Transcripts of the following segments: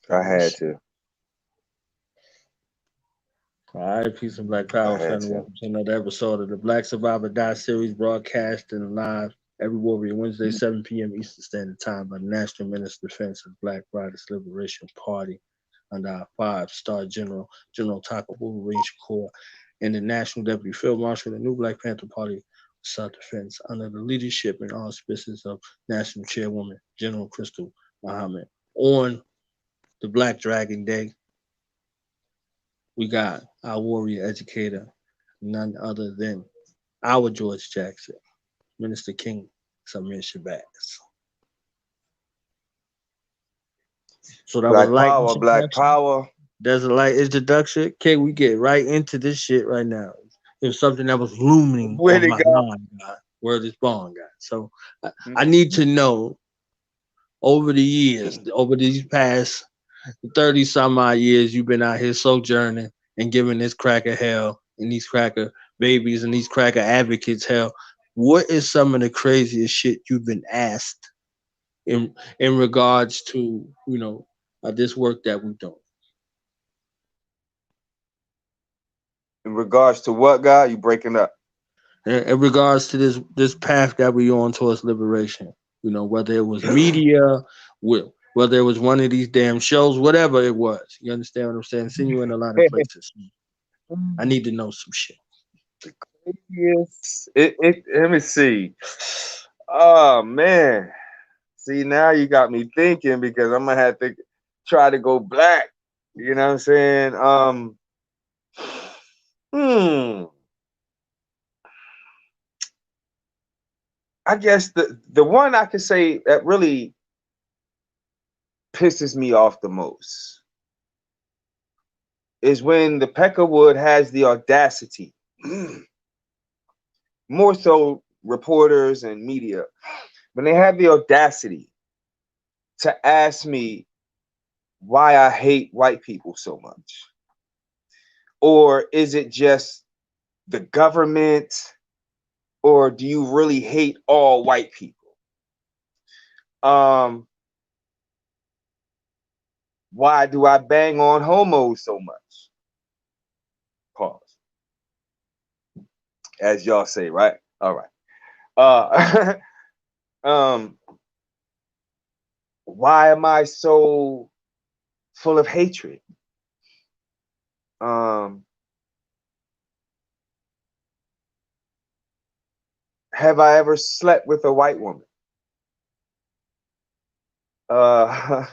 I had to. All right, peace and black I power, had family. to. Welcome to another episode of the Black Survivor Die series, broadcasting live every Warrior Wednesday, 7 p.m. Eastern Standard Time by the National Minister of Defense of Black Riders Liberation Party under our five-star General, General Taka Wolverine Shakur, and the National Deputy Field Marshal of the New Black Panther Party Self Defense under the leadership and auspices of National Chairwoman General Crystal Muhammad. On the Black Dragon Day, we got our warrior educator, none other than our George Jackson, Minister King Samir Shabazz. So that was a Black light power, black introduction. power. That's a light introduction. Can we get right into this shit right now? It was something that was looming Where on they my go? mind, God. Word is born, God. So I need to know over the years, over these past 30 some odd years, you've been out here sojourning and giving this cracker hell and these cracker babies and these cracker advocates hell. What is some of the craziest shit you've been asked in regards to, this work that we're doing? In regards to what, God? You breaking up? In regards to this path that we on towards liberation, whether it was media, whether it was one of these damn shows, whatever it was. You understand what I'm saying? Seen you in a lot of places. I need to know some shit. Yes. Let me see. Oh man. See, now you got me thinking because I'm gonna have to try to go black. You know what I'm saying? Hmm. I guess the one I could say that really pisses me off the most is when the Peckerwood has the audacity, more so reporters and media, when they have the audacity to ask me why I hate white people so much. Or is it just the government? Or do you really hate all white people? Um, why do I bang on homos so much? Pause. As y'all say, right? All right. Uh um, why am I so full of hatred? Um, have I ever slept with a white woman? Uh,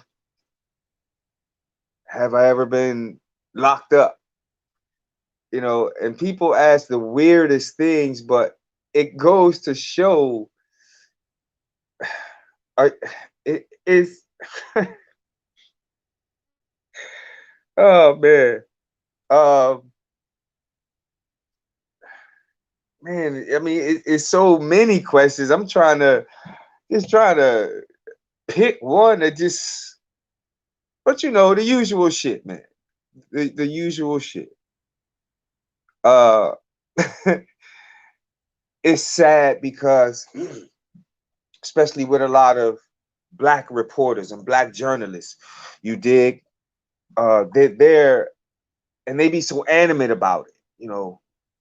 have I ever been locked up? And people ask the weirdest things, but it goes to show uh, it is oh um man, I mean it's so many questions. I'm trying to pick one that just, but the usual shit, man. The usual shit. uh it's sad because especially with a lot of black reporters and black journalists, you dig, they're and they be so animate about it.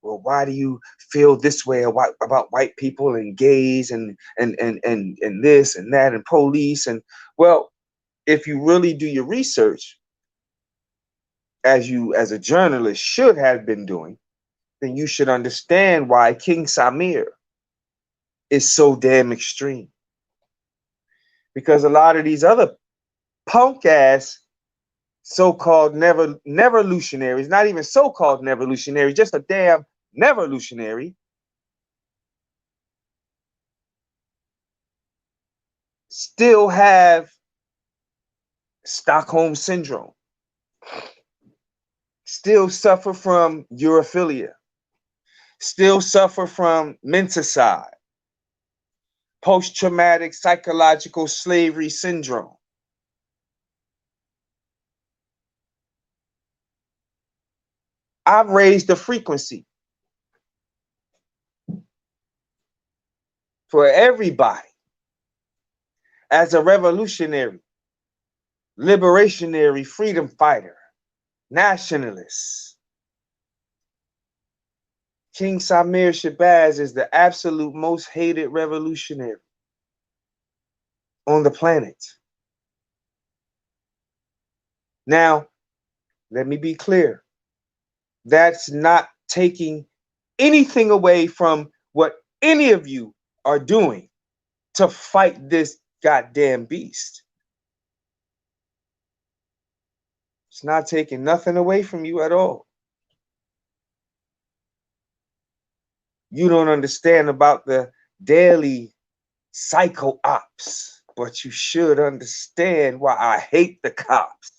Well, why do you feel this way about white people and gays and this and that and police? And well, if you really do your research, as you as a journalist should have been doing, then you should understand why King Samir is so damn extreme. Because a lot of these other punk ass so-called neverlutionaries, not even so-called neverlutionaries, just a damn neverlutionary, still have Stockholm syndrome, still suffer from urophilia, still suffer from menticide, post-traumatic psychological slavery syndrome. I've raised the frequency for everybody as a revolutionary. liberationary freedom fighter, nationalist. King Samir Shabazz is the absolute most hated revolutionary on the planet. Now, let me be clear. That's not taking anything away from what any of you are doing to fight this goddamn beast. It's not taking nothing away from you at all. You don't understand about the daily psycho ops, but you should understand why I hate the cops.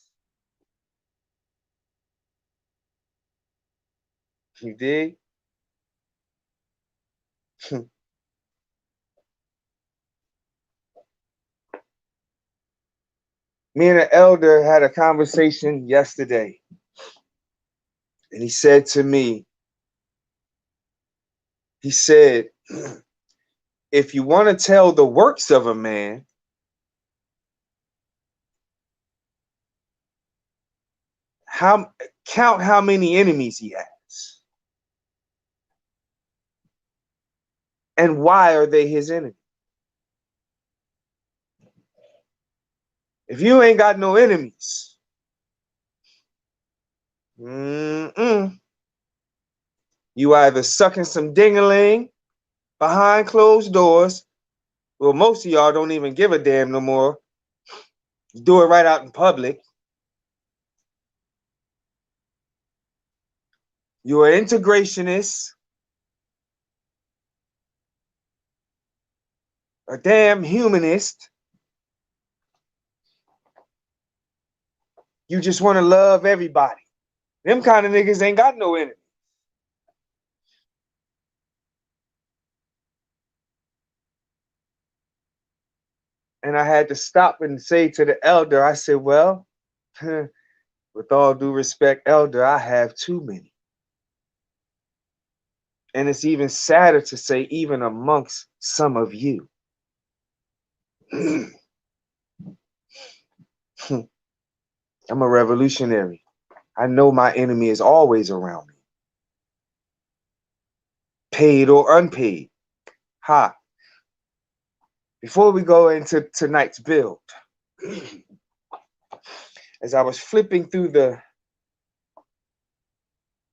You dig? Me and an elder had a conversation yesterday, and he said to me, he said, if you want to tell the works of a man, count how many enemies he has. And why are they his enemies? If you ain't got no enemies, you either sucking some ding-a-ling behind closed doors. Well, most of y'all don't even give a damn no more. You do it right out in public. You're an integrationist, a damn humanist. You just want to love everybody. Them kind of niggas ain't got no enemy. And I had to stop and say to the elder, I said, well, with all due respect, elder, I have too many. And it's even sadder to say, even amongst some of you. I'm a revolutionary. I know my enemy is always around me, paid or unpaid. Ha. Before we go into tonight's build, as I was flipping through the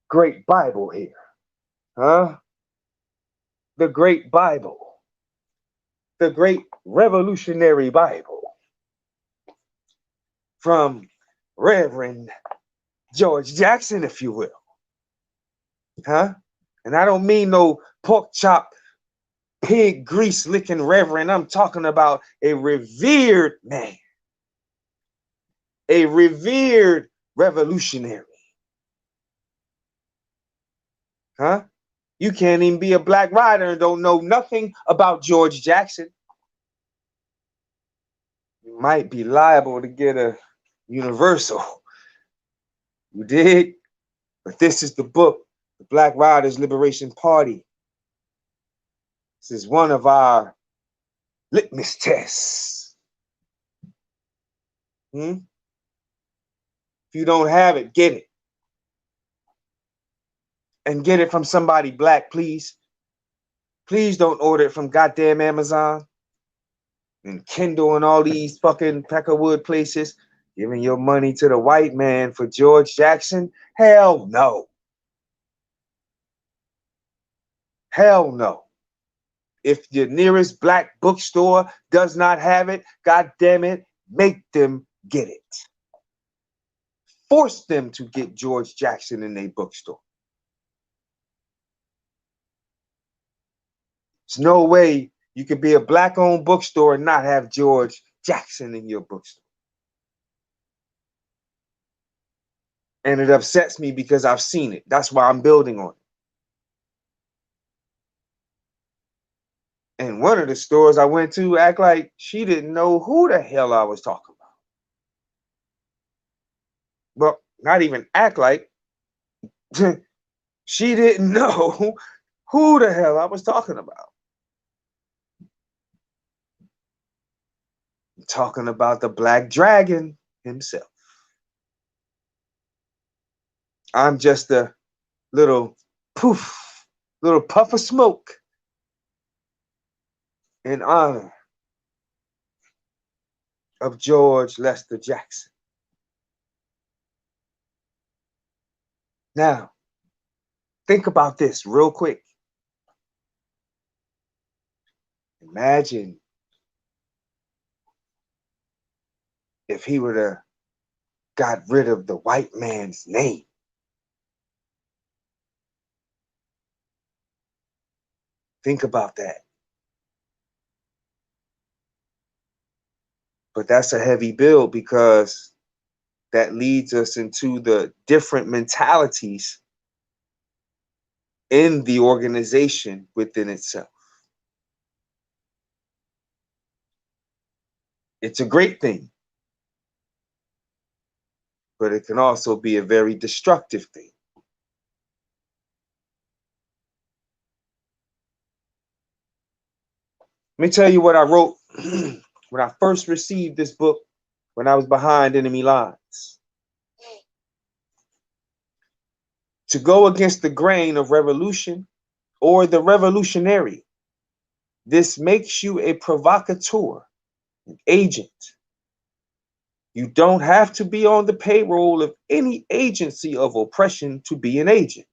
great Bible here, the great Bible, the great revolutionary Bible from Reverend George Jackson, if you will. And I don't mean no pork chop, pig grease licking reverend. I'm talking about a revered man, a revered revolutionary. You can't even be a black rider and don't know nothing about George Jackson. You might be liable to get a universal. You dig? But this is the book, the Black Riders Liberation Party. This is one of our litmus tests. If you don't have it, get it. And get it from somebody black, please. Please don't order it from goddamn Amazon and Kindle and all these fucking Peckerwood places. Giving your money to the white man for George Jackson? Hell no. Hell no. If your nearest black bookstore does not have it, God damn it, make them get it. Force them to get George Jackson in their bookstore. There's no way you could be a black-owned bookstore and not have George Jackson in your bookstore. And it upsets me because I've seen it. That's why I'm building on it. And one of the stores I went to act like she didn't know who the hell I was talking about. Well, not even act like. She didn't know who the hell I was talking about. I'm talking about the Black Dragon. himself. I'm just a little poof, little puff of smoke in honor of George Lester Jackson. Now, think about this real quick. Imagine if he would have got rid of the white man's name. Think about that. But that's a heavy bill because that leads us into the different mentalities in the organization within itself. It's a great thing, but it can also be a very destructive thing. Let me tell you what I wrote when I first received this book when I was behind enemy lines. To go against the grain of revolution or the revolutionary, this makes you a provocateur, an agent. You don't have to be on the payroll of any agency of oppression to be an agent.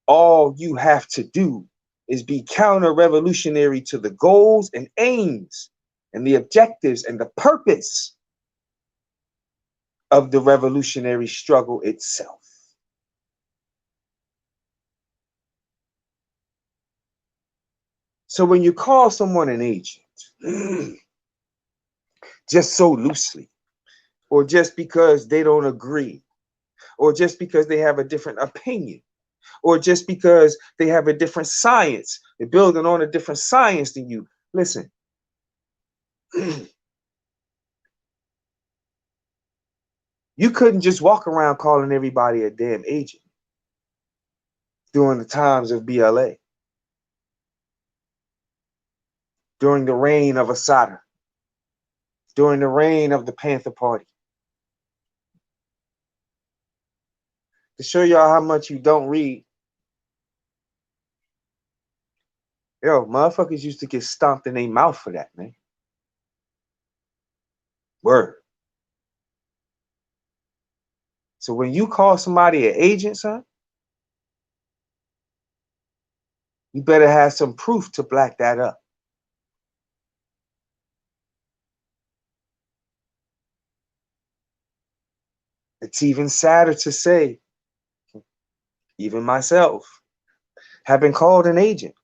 All you have to do is be counter-revolutionary to the goals and aims and the objectives and the purpose of the revolutionary struggle itself. So when you call someone an agent, just so loosely, or just because they don't agree, or just because they have a different opinion, or just because they have a different science, they're building on a different science than you. Listen, you couldn't just walk around calling everybody a damn agent during the times of BLA, during the reign of Asada, during the reign of the Panther Party. To show y'all how much you don't read, yo, motherfuckers used to get stomped in their mouth for that, man. Word. So when you call somebody an agent, son, you better have some proof to back that up. It's even sadder to say, even myself, have been called an agent,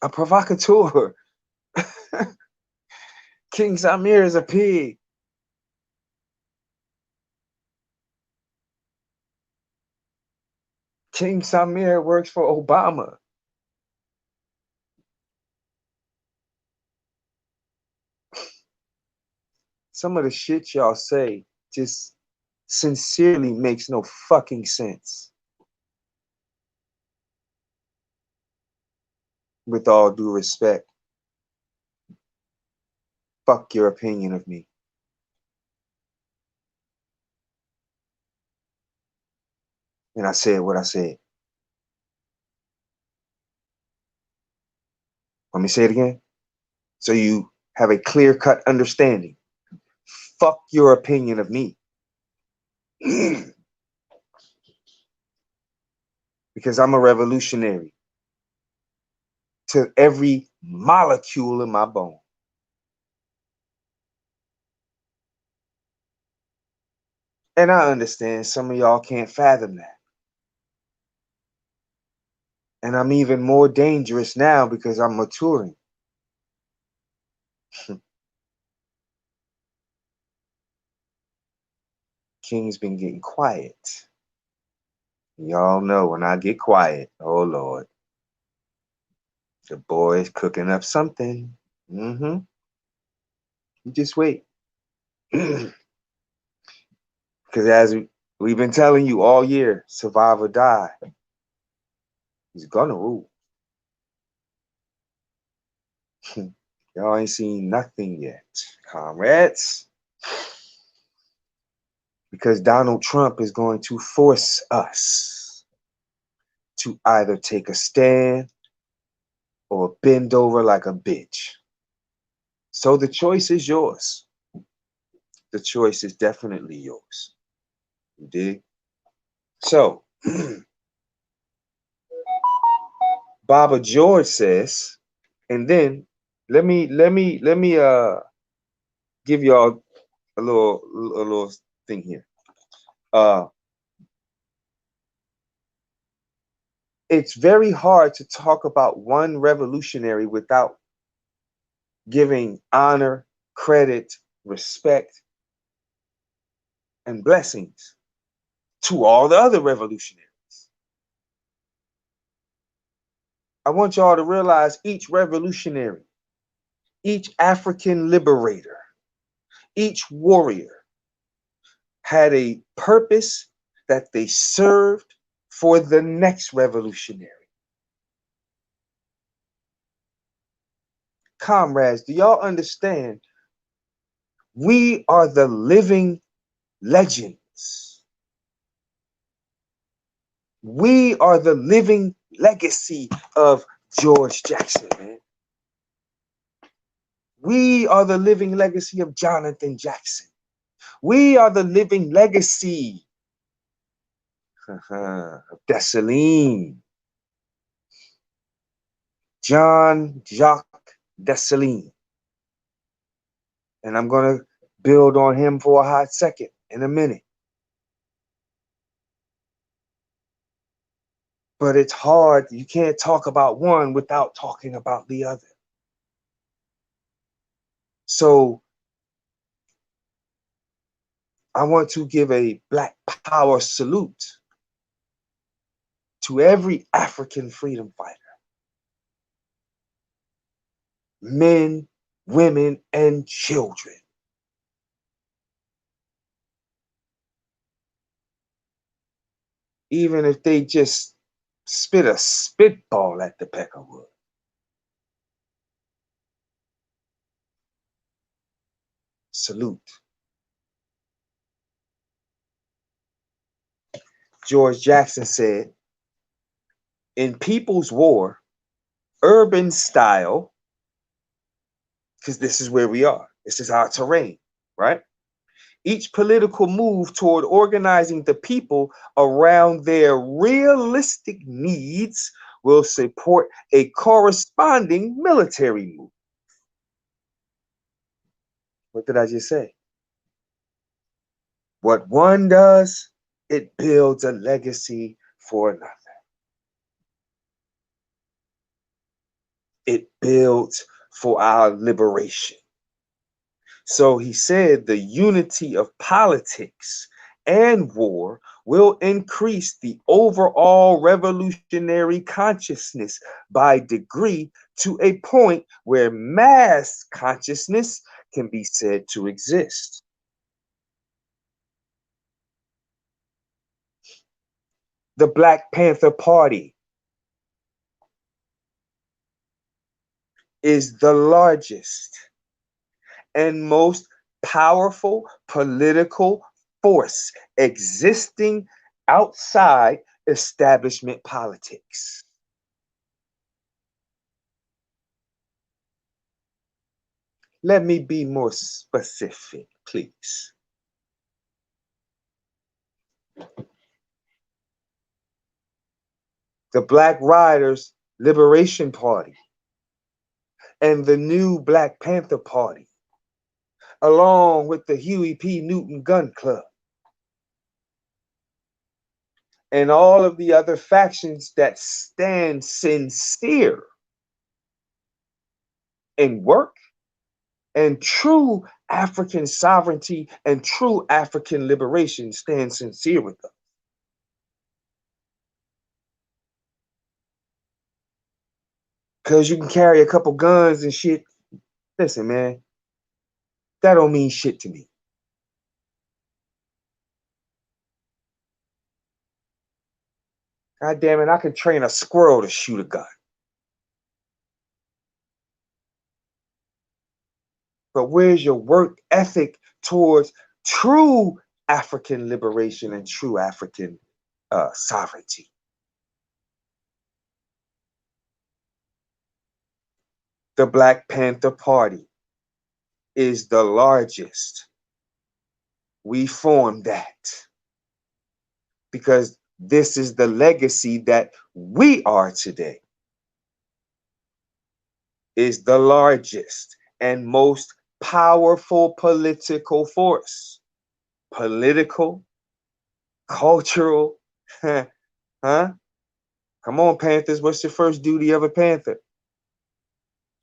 a provocateur. King Samir is a pig. King Samir works for Obama. Some of the shit y'all say just sincerely makes no fucking sense. With all due respect, fuck your opinion of me. And I said what I said. Let me say it again. So you have a clear-cut understanding. Fuck your opinion of me. Because I'm a revolutionary to every molecule in my bone. And I understand some of y'all can't fathom that. And I'm even more dangerous now because I'm maturing. King's been getting quiet. Y'all know when I get quiet, oh Lord, the boy's cooking up something. You just wait. Because as we've been telling you all year, survive or die. He's gonna rule. Y'all ain't seen nothing yet, comrades. because Donald Trump is going to force us to either take a stand or bend over like a bitch. So the choice is yours. The choice is definitely yours. You dig? So Baba George says, and then let me give y'all a little thing here. Uh it's very hard to talk about one revolutionary without giving honor, credit, respect, and blessings to all the other revolutionaries. I want y'all to realize each revolutionary, each African liberator, each warrior had a purpose that they served for the next revolutionary. Comrades, do y'all understand? We are the living legends. We are the living legacy of George Jackson, man. We are the living legacy of Jonathan Jackson. We are the living legacy of Dessalines, John Jacques Dessalines. And I'm going to build on him for a hot second in a minute. But it's hard. You can't talk about one without talking about the other. So I want to give a Black Power salute to every African freedom fighter. Men, women, and children. Even if they just spit a spitball at the Peckerwood. Salute. George Jackson said, in People's War, urban style, because this is where we are, this is our terrain, right? Each political move toward organizing the people around their realistic needs will support a corresponding military move. What did I just say? What one does, it builds a legacy for another. It builds for our liberation. So he said the unity of politics and war will increase the overall revolutionary consciousness by degree to a point where mass consciousness can be said to exist. The Black Panther Party is the largest and most powerful political force existing outside establishment politics. Let me be more specific, please. The Black Riders Liberation Party and the new Black Panther Party, along with the Huey P. Newton Gun Club, and all of the other factions that stand sincere in work and true African sovereignty and true African liberation, stand sincere with them. Because you can carry a couple guns and shit. Listen, man, that don't mean shit to me. God damn it, I can train a squirrel to shoot a gun. But where's your work ethic towards true African liberation and true African sovereignty. The Black Panther Party is the largest. We formed that because this is the legacy that we are today, is the largest and most powerful political force. Political, cultural, huh? Come on, Panthers, what's the first duty of a Panther?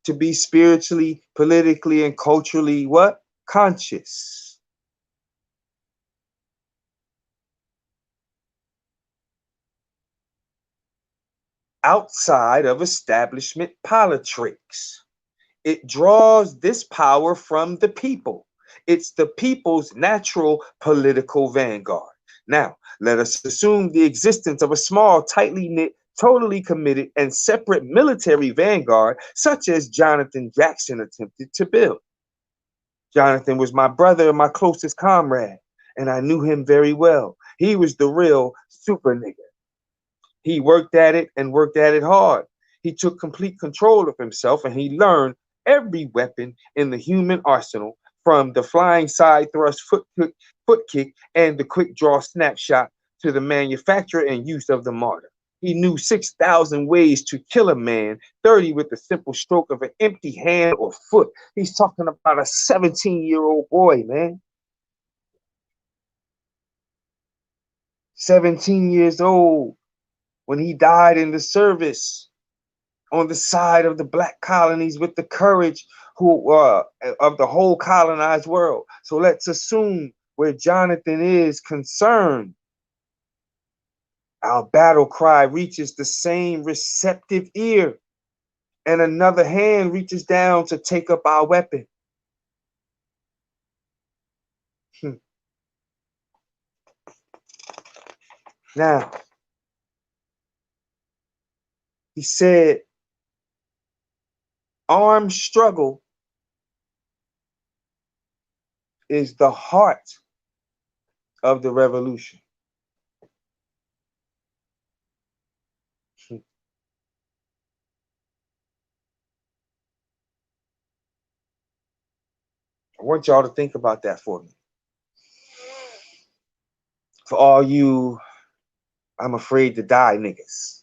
To be spiritually, politically, and culturally what? Conscious. Outside of establishment politics. It draws this power from the people. It's the people's natural political vanguard. Now, let us assume the existence of a small, tightly knit, totally committed, and separate military vanguard, such as Jonathan Jackson attempted to build. Jonathan was my brother and my closest comrade, and I knew him very well. He was the real super nigga. He worked at it and worked at it hard. He took complete control of himself and he learned every weapon in the human arsenal, from the flying side thrust foot kick and the quick draw snapshot to the manufacture and use of the martyr. He knew 6,000 ways to kill a man, 30 with the simple stroke of an empty hand or foot. He's talking about a 17-year-old boy, man. 17 years old when he died in the service on the side of the black colonies with the courage of the whole colonized world. So let's assume where Jonathan is concerned, our battle cry reaches the same receptive ear, and another hand reaches down to take up our weapon. Now, he said, armed struggle is the heart of the revolution. I want y'all to think about that for me. For all you, I'm afraid to die niggas,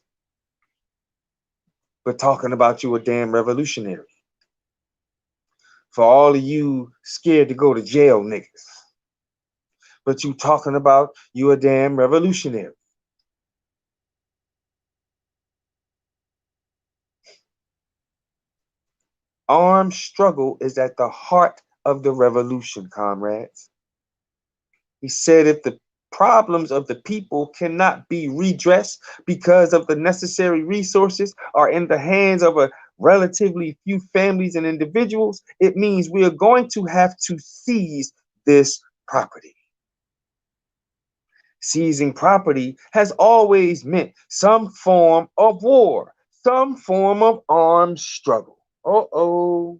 but talking about you a damn revolutionary. For all of you scared to go to jail niggas, but you talking about you a damn revolutionary. Armed struggle is at the heart of the revolution, comrades. He said if the problems of the people cannot be redressed because of the necessary resources are in the hands of a relatively few families and individuals, it means we are going to have to seize this property. Seizing property has always meant some form of war, some form of armed struggle. Uh-oh.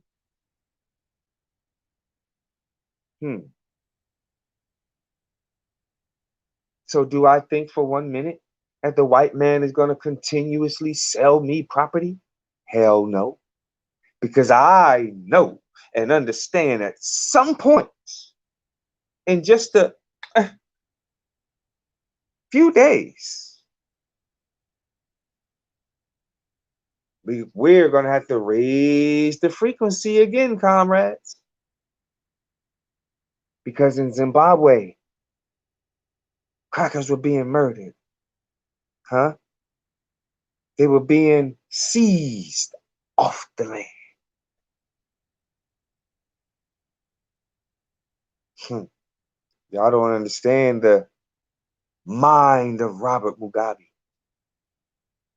So do I think for 1 minute that the white man is going to continuously sell me property? Hell no. Because I know and understand at some point in just a few days, we're going to have to raise the frequency again, comrades. Because in Zimbabwe, crackers were being murdered. They were being seized off the land. Y'all don't understand the mind of Robert Mugabe.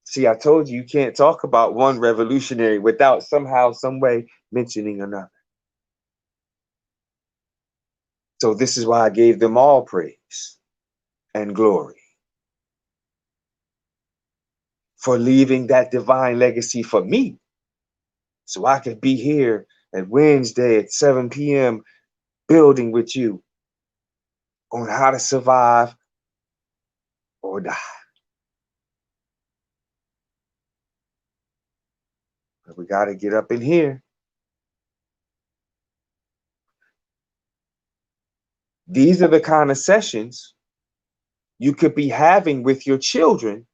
See, I told you can't talk about one revolutionary without somehow, some way mentioning another. So this is why I gave them all praise and glory for leaving that divine legacy for me, so I could be here at Wednesday at 7 p.m. building with you on how to survive or die. But we got to get up in here. These are the kind of sessions you could be having with your children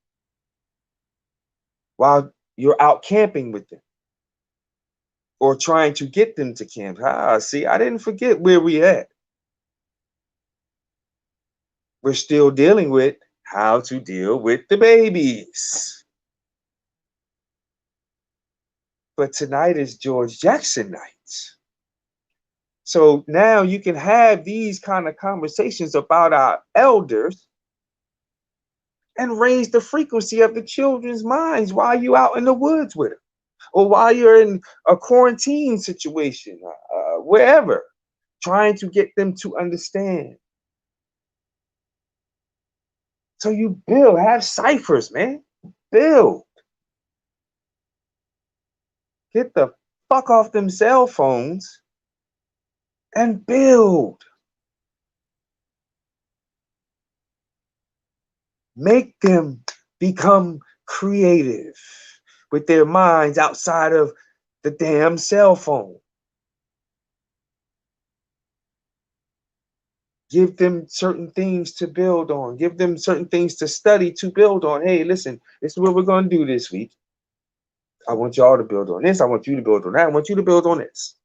while you're out camping with them or trying to get them to camp. See, I didn't forget where we at. We're still dealing with how to deal with the babies. But tonight is George Jackson night. So now you can have these kind of conversations about our elders and raise the frequency of the children's minds while you out in the woods with them, or while you're in a quarantine situation, wherever, trying to get them to understand. So you build, have ciphers, man. Build. Get the fuck off them cell phones and build. Make them become creative with their minds outside of the damn cell phone. Give them certain things to build on. Give them certain things to study to build on. Hey, listen, this is what we're going to do this week. I want y'all to build on this. I want you to build on that. I want you to build on this.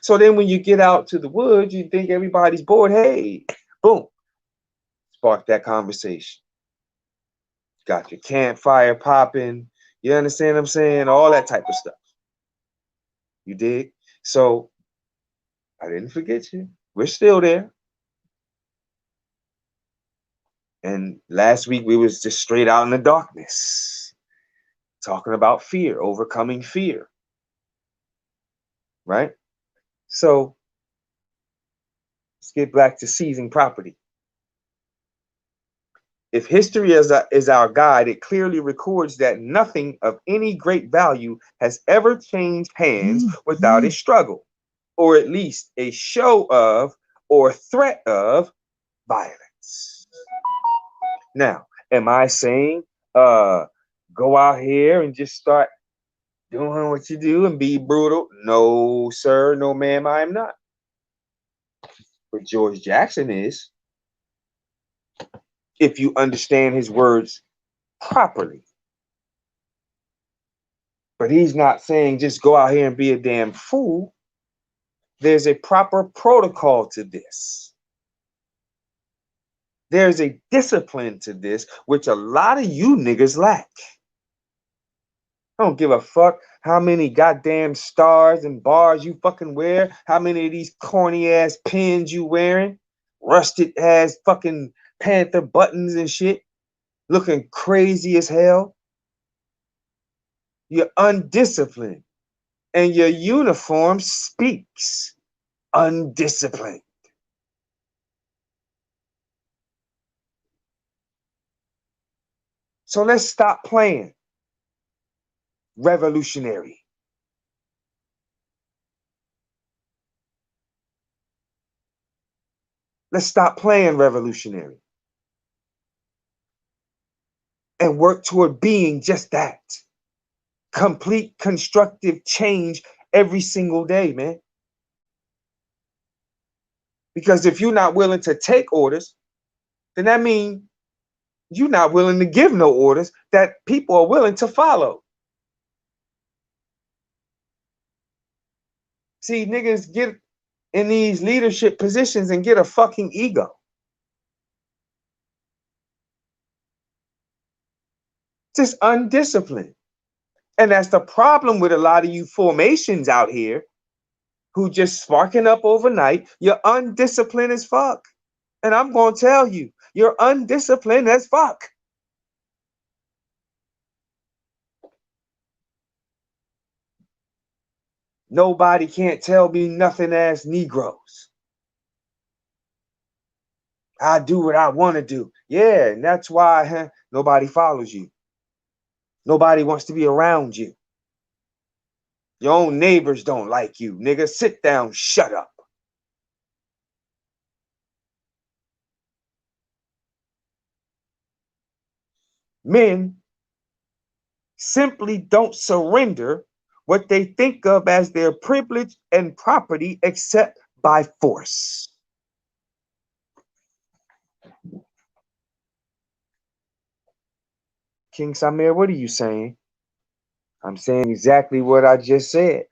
So then when you get out to the woods, you think everybody's bored. Hey, boom. Spark that conversation. Got your campfire popping. You understand what I'm saying? All that type of stuff. You dig? So I didn't forget you. We're still there. And last week we was just straight out in the darkness, talking about fear, overcoming fear. Right? So let's get back to seizing property. If history is our guide, it clearly records that nothing of any great value has ever changed hands without a struggle, or at least a show of or threat of violence. Now, am I saying go out here and just start doing what you do and be brutal? No, sir, no, ma'am, I am not. But George Jackson is, if you understand his words properly. But he's not saying just go out here and be a damn fool. There's a proper protocol to this. There's a discipline to this, which a lot of you niggas lack. I don't give a fuck how many goddamn stars and bars you fucking wear, how many of these corny ass pins you wearing, rusted ass fucking Panther buttons and shit, looking crazy as hell. You're undisciplined, and your uniform speaks undisciplined. So let's stop playing revolutionary. Let's stop playing revolutionary and work toward being just that. Complete constructive change every single day, man. Because if you're not willing to take orders, then that means you're not willing to give no orders that people are willing to follow. See, niggas get in these leadership positions and get a fucking ego. Just undisciplined. And that's the problem with a lot of you formations out here who just sparking up overnight. You're undisciplined as fuck. And I'm going to tell you, you're undisciplined as fuck. Nobody can't tell me nothing as Negroes. I do what I want to do. Yeah, and that's why nobody follows you. Nobody wants to be around you. Your own neighbors don't like you, nigga. Sit down, shut up. Men simply don't surrender what they think of as their privilege and property except by force. King Samir, what are you saying? I'm saying exactly what I just said.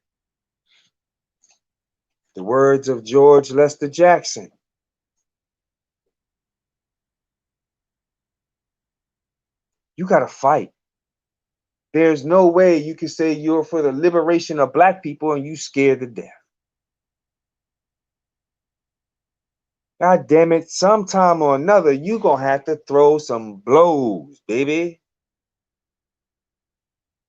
The words of George Lester Jackson. You got to fight. There's no way you can say you're for the liberation of black people and you scared to death. God damn it, sometime or another, you gonna have to throw some blows, baby.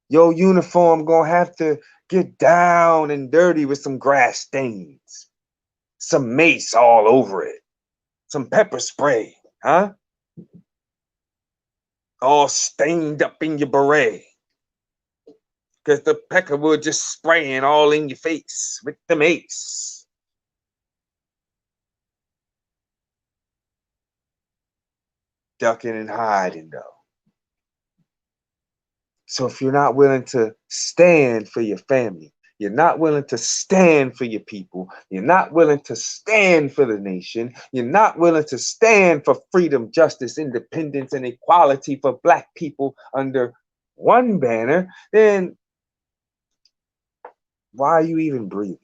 Your uniform gonna have to get down and dirty with some grass stains, some mace all over it, some pepper spray, huh? All stained up in your beret. Because the peckerwood just spraying all in your face with the mace. Ducking and hiding, though. So if you're not willing to stand for your family, you're not willing to stand for your people, you're not willing to stand for the nation, you're not willing to stand for freedom, justice, independence, and equality for black people under one banner, then why are you even breathing?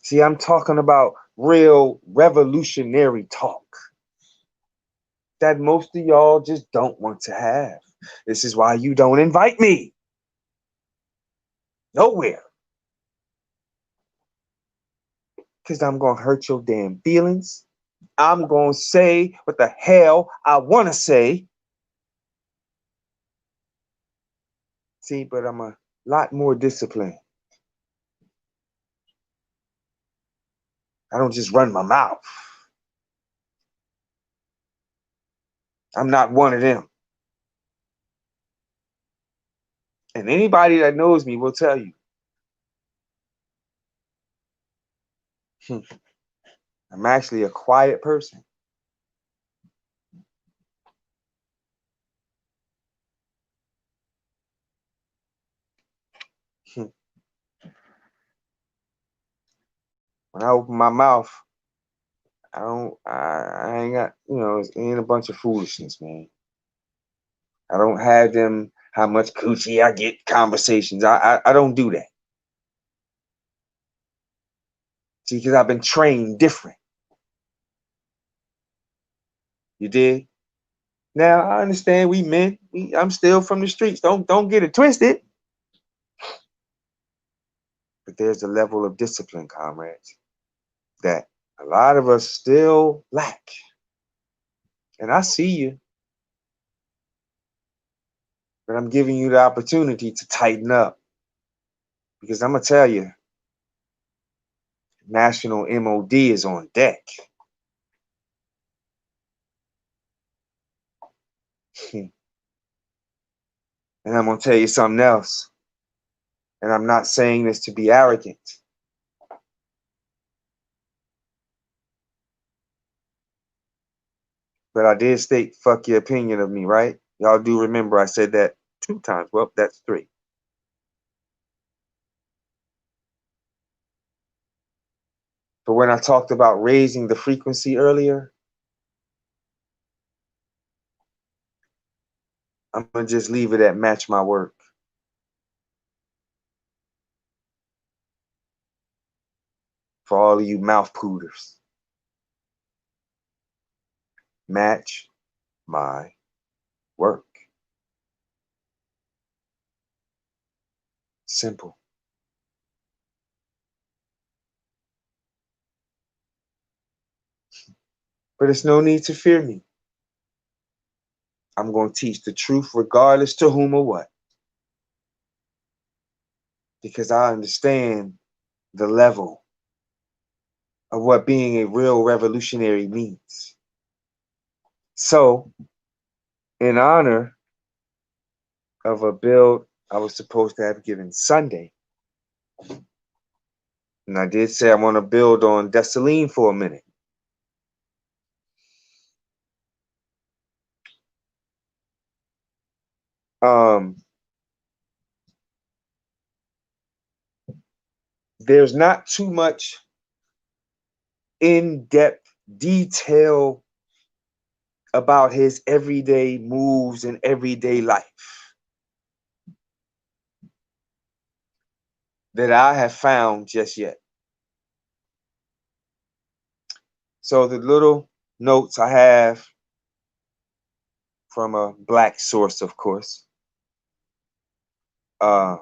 See, I'm talking about real revolutionary talk that most of y'all just don't want to have. This is why you don't invite me nowhere. Because I'm going to hurt your damn feelings. I'm going to say what the hell I want to say. See, but I'm a lot more disciplined. I don't just run my mouth. I'm not one of them. And anybody that knows me will tell you. I'm actually a quiet person. When I open my mouth, I ain't got, it ain't a bunch of foolishness, man. I don't have them, how much coochie I get conversations. I don't do that. See, because I've been trained different. You did? Now I understand we men. I'm still from the streets. Don't get it twisted. But there's a level of discipline, comrades, that a lot of us still lack. And I see you, but I'm giving you the opportunity to tighten up. Because I'm gonna tell you, National MOD is on deck. And I'm gonna tell you something else. And I'm not saying this to be arrogant. But I did state, fuck your opinion of me, right? Y'all do remember I said that 2 times. Well, that's 3. But when I talked about raising the frequency earlier, I'm going to just leave it at match my work. For all of you mouth pooters. Match my work. Simple. But it's no need to fear me. I'm going to teach the truth regardless to whom or what. Because I understand the level of what being a real revolutionary means. So, in honor of a build I was supposed to have given Sunday, and I did say I want to build on Dessalines for a minute. Um, there's not too much in-depth detail about his everyday moves and everyday life that I have found just yet. So the little notes I have from a black source, of course. I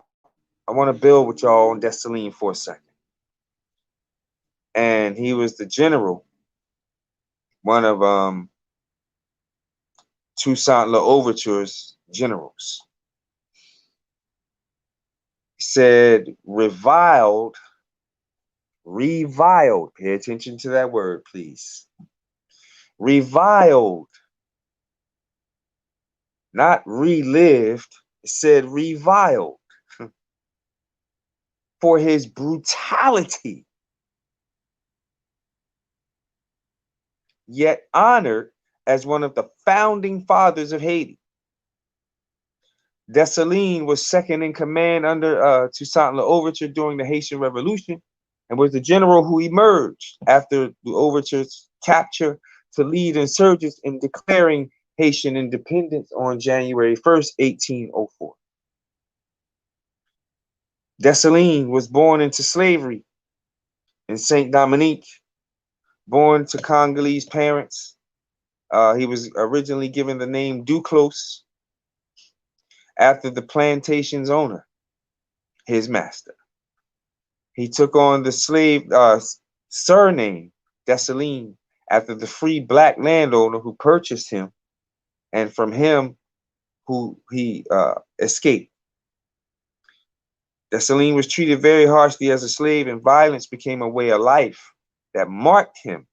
want to build with y'all on Dessalines for a second. And he was the general, one of Toussaint L'Ouverture's generals. He said, reviled, pay attention to that word, please. Reviled, not relived, it said reviled for his brutality, yet honored as one of the founding fathers of Haiti. Dessalines was second in command under Toussaint L'Ouverture during the Haitian Revolution and was the general who emerged after L'Ouverture's capture to lead insurgents in declaring Haitian independence on January 1st, 1804. Dessalines was born into slavery in Saint Dominique, born to Congolese parents. He was originally given the name Duclos after the plantation's owner, his master. He took on the slave surname Dessalines after the free black landowner who purchased him, and from him who he escaped. Dessalines was treated very harshly as a slave, and violence became a way of life that marked him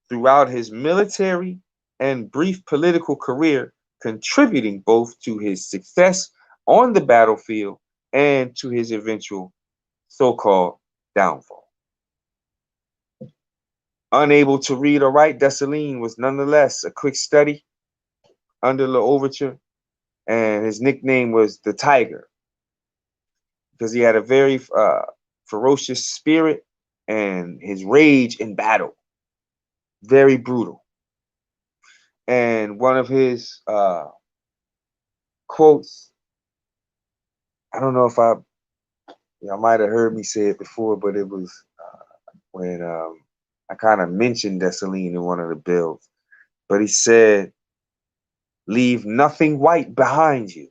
throughout his military and brief political career, contributing both to his success on the battlefield and to his eventual so-called downfall. Unable to read or write, Dessalines was nonetheless a quick study under L'Ouverture, and his nickname was the Tiger because he had a very ferocious spirit and his rage in battle, very brutal. And one of his quotes, I don't know if I might have heard me say it before, but it was when I kind of mentioned Dessalines in one of the builds. But he said, leave nothing white behind you.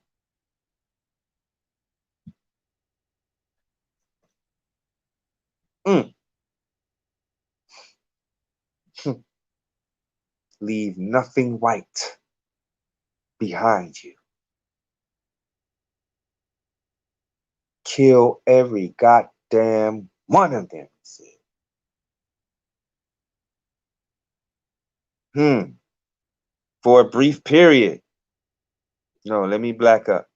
Leave nothing white behind you. Kill every goddamn one of them, he said. For a brief period. No, let me black up.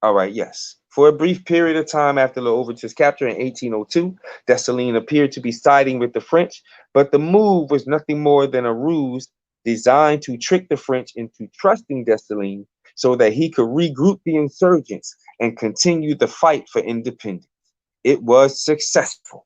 All right, yes. For a brief period of time after L'Ouverture's capture in 1802, Dessalines appeared to be siding with the French, but the move was nothing more than a ruse designed to trick the French into trusting Dessalines so that he could regroup the insurgents and continue the fight for independence. It was successful.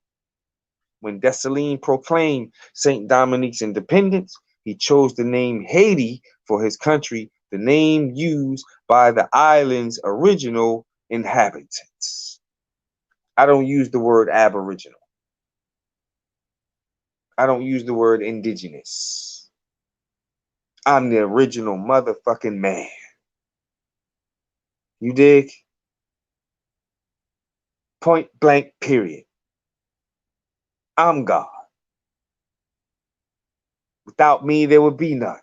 When Dessalines proclaimed Saint Dominique's independence, he chose the name Haiti for his country, the name used by the island's original inhabitants. I don't use the word aboriginal. I don't use the word indigenous. I'm the original motherfucking man. You dig? Point blank, period. I'm God. Without me, there would be none.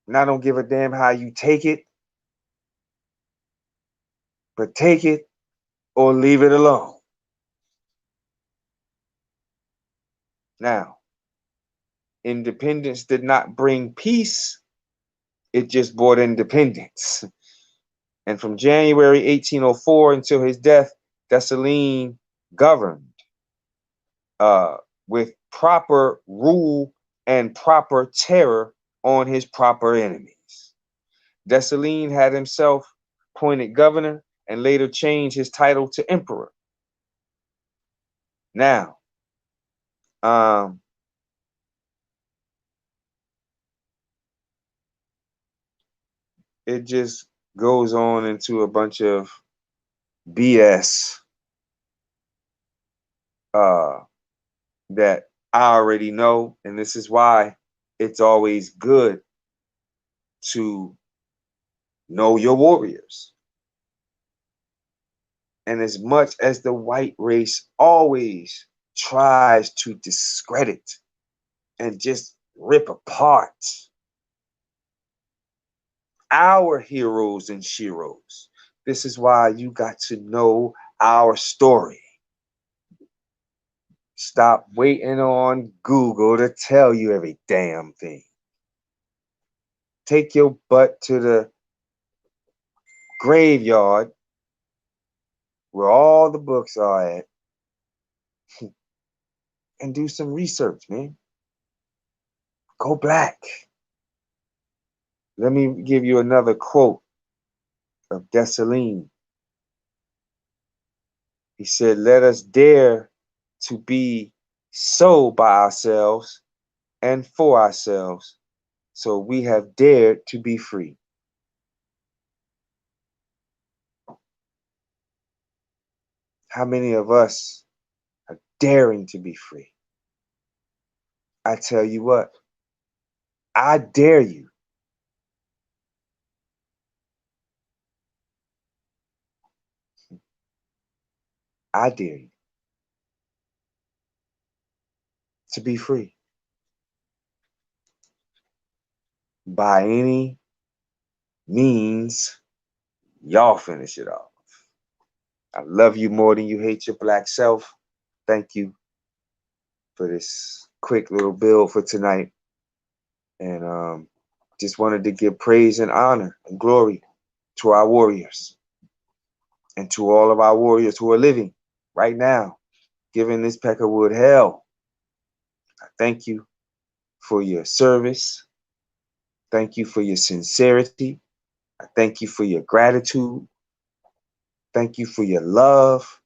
And I don't give a damn how you take it, but take it or leave it alone. Now, independence did not bring peace, it just brought independence. And from January 1804 until his death, Dessalines governed with proper rule and proper terror on his proper enemies. Dessalines had himself appointed governor and later changed his title to emperor. Now, it just goes on into a bunch of BS that I already know, and this is why it's always good to know your warriors. And as much as the white race always tries to discredit and just rip apart our heroes and sheroes, this is why you got to know our story. Stop waiting on Google to tell you every damn thing. Take your butt to the graveyard where all the books are at and do some research, man. Go black. Let me give you another quote of Dessalines. He said, "Let us dare to be so by ourselves and for ourselves, so we have dared to be free." How many of us are daring to be free? I tell you what, I dare you. I dare you to be free. By any means, y'all finish it off. I love you more than you hate your black self. Thank you for this quick little build for tonight. And just wanted to give praise and honor and glory to our warriors and to all of our warriors who are living right now, giving this Peckerwood hell. I thank you for your service. Thank you for your sincerity. I thank you for your gratitude. Thank you for your love.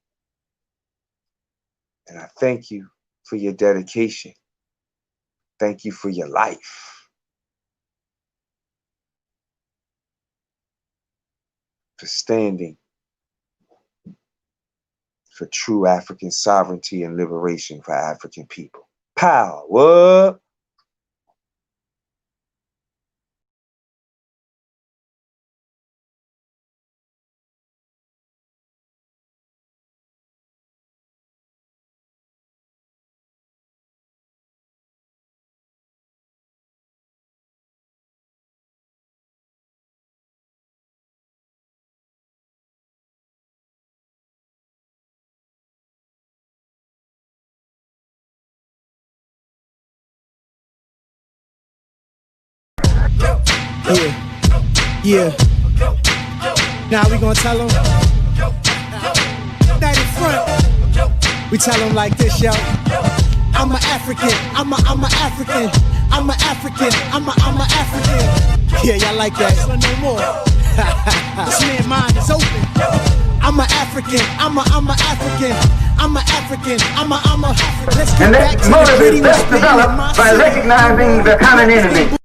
And I thank you for your dedication. Thank you for your life. For standing for true African sovereignty and liberation for African people. Power. Yeah. Now we gonna tell them that in front. We tell them like this, yo. I'm an African. I'm a African. I'm an African. I'm a African. Yeah, y'all like that? No more. This man's mind is open. I'm an African. I'm a African. I'm an African. I'm a. Let's get back to the gritty. And that motive is best developed by recognizing the common enemy.